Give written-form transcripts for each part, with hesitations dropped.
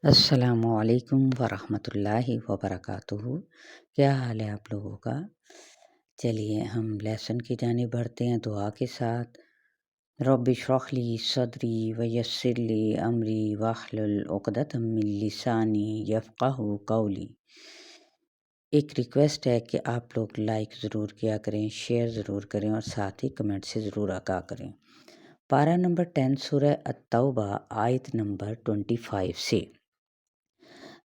السلام علیکم ورحمۃ اللہ وبرکاتہ۔ کیا حال ہے آپ لوگوں کا؟ چلیے ہم لیسن کی جانب بڑھتے ہیں دعا کے ساتھ۔ رب اشرح لی صدری ویسر لی امری واحلل عقدۃ من لسانی یفقہوا قولی۔ ایک ریکویسٹ ہے کہ آپ لوگ لائک ضرور کیا کریں، شیئر ضرور کریں اور ساتھ ہی کمنٹ سے ضرور آگاہ کریں۔ پارہ نمبر 10 سورہ التوبہ آیت نمبر 25 سے۔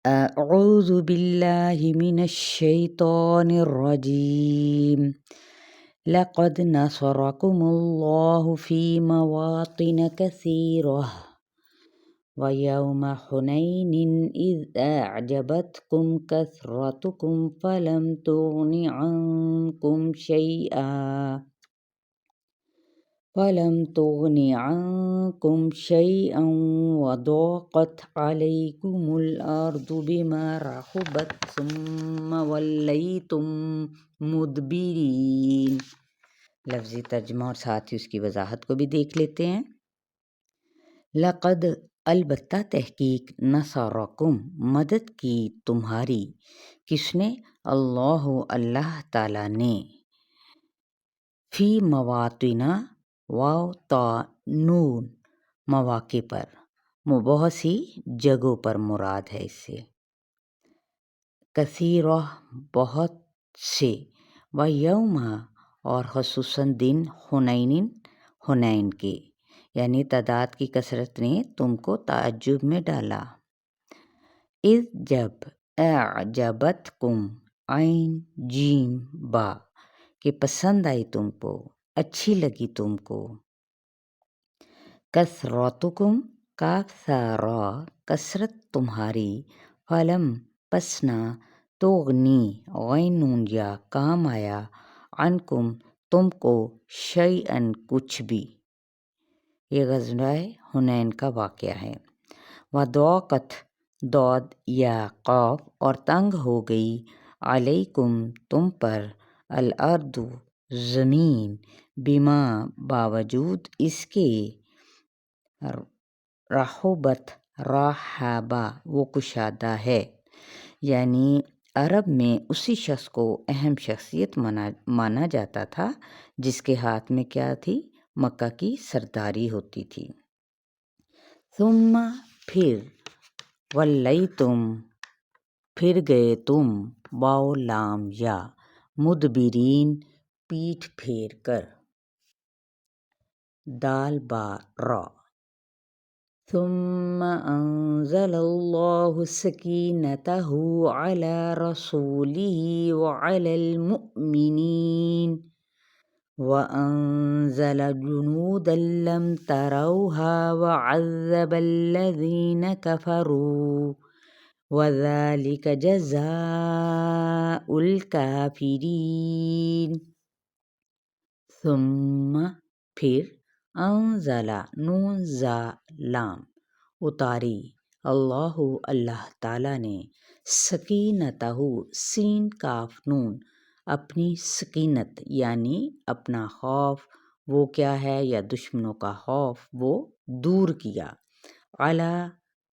اعوذ باللہ من الشیطان الرجیم لقد نصرکم اللہ فی مواطن کثیرہ ویوم حنین اذ اعجبتکم کثرتکم فلم تغن عنكم شيئا وضاقت عليكم الأرض بما رحبت ثم وليتم مدبرين۔ لفظی ترجمہ اور ساتھ ہی اس کی وضاحت کو بھی دیکھ لیتے ہیں۔ لقد البتہ تحقیق نصرکم مدد کی تمہاری، کس نے؟ اللہ تعالیٰ نے، فی مواطن واو تا نون مواقع پر، بہت سی جگہوں پر مراد ہے اس سے، کثیرہ بہت سے، و یوم اور خصوصاً دن حنین کے، یعنی تعداد کی کثرت نے تم کو تعجب میں ڈالا۔ اذ جب، اعجبتکم عین جیم با کہ پسند آئی تم کو، اچھی لگی تم کو، کثرتکم کاف سارا کثرت تمہاری، فلم پسنا، تغنی غین نون یا کام آیا، عنکم تم کو، شیئن کچھ بھی۔ یہ غزوہ حنین کا واقعہ ہے۔ وضاقت ضاد یا قاف اور تنگ ہو گئی، علیکم تم پر، الارض زمین، بما باوجود اس کے، رحبت رحابہ وہ کشادہ ہے، یعنی عرب میں اسی شخص کو اہم شخصیت مانا جاتا تھا جس کے ہاتھ میں کیا تھی؟ مکہ کی سرداری ہوتی تھی۔ ثم پھر، ولیتم پھر گئے تم، واو لام یا، مدبرین پیٹھ پھیر کر، دال با را۔ ثم انزل اللہ سکینتہ علی رسولہ وعلی المؤمنین وانزل جنودا لم تروها وعذب الذین کفروا وذلک جزاء الکافرین۔ ثم پھر، انزل نون زا لام اتاری، اللہ تعالیٰ نے، سکینتہ سین کاف نون اپنی سکینت یعنی اپنا خوف، وہ کیا ہے یا دشمنوں کا خوف وہ دور کیا، علی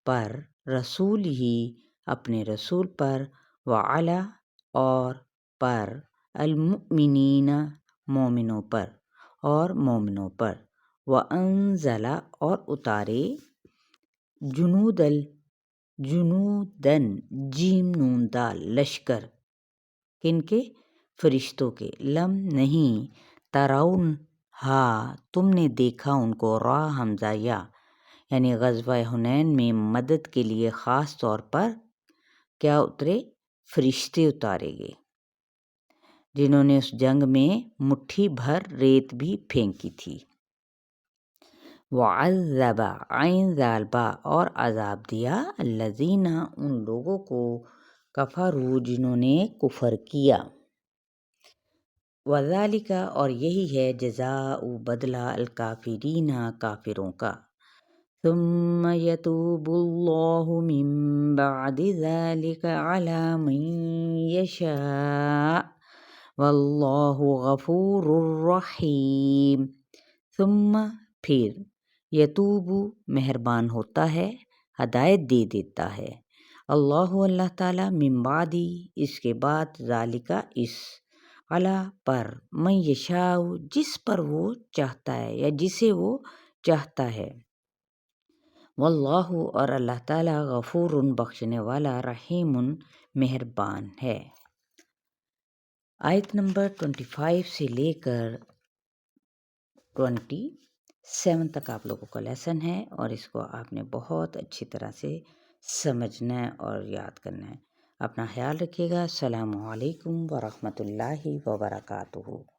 پر، رسول ہی اپنے رسول پر، وعلی اور پر، المؤمنین مومنوں پر اور مومنوں پر، وانزل اور اتارے، جنودن جیم نون دال لشکر، کن کے؟ فرشتوں کے، لم نہیں، ترون ہا تم نے دیکھا ان کو، را حمزہ یا، یعنی غزوہ حنین میں مدد کے لیے خاص طور پر کیا اترے؟ فرشتے اتارے گئے، جنہوں نے اس جنگ میں مٹھی بھر ریت بھی پھینکی تھی۔ وعذب عین ذال با اور عذاب دیا، الذین ان لوگوں کو، کفروا جنہوں نے کفر کیا، وذالک اور یہی ہے، جزاء بدلہ، الکافرین کافروں کا۔ ثم یتوب اللہ من بعد ذلک علی من یشاء واللہ غفور رحیم۔ ثم پھر، یتوب مہربان ہوتا ہے، ہدایت دے دیتا ہے۔ اللہ تعالیٰ من بعدی اس کے بعد ذالکا اس علا پر من یشاء جس پر وہ چاہتا ہے یا جسے وہ چاہتا ہے۔ واللہ اور اللہ تعالیٰ غفور بخشنے والا رحیم مہربان ہے۔ آیت نمبر 25 سے لے کر 27 تک آپ لوگوں کا لیسن ہے اور اس کو آپ نے بہت اچھی طرح سے سمجھنا ہے اور یاد کرنا ہے۔ اپنا خیال رکھیے گا۔ السلام علیکم ورحمۃ اللہ وبرکاتہ۔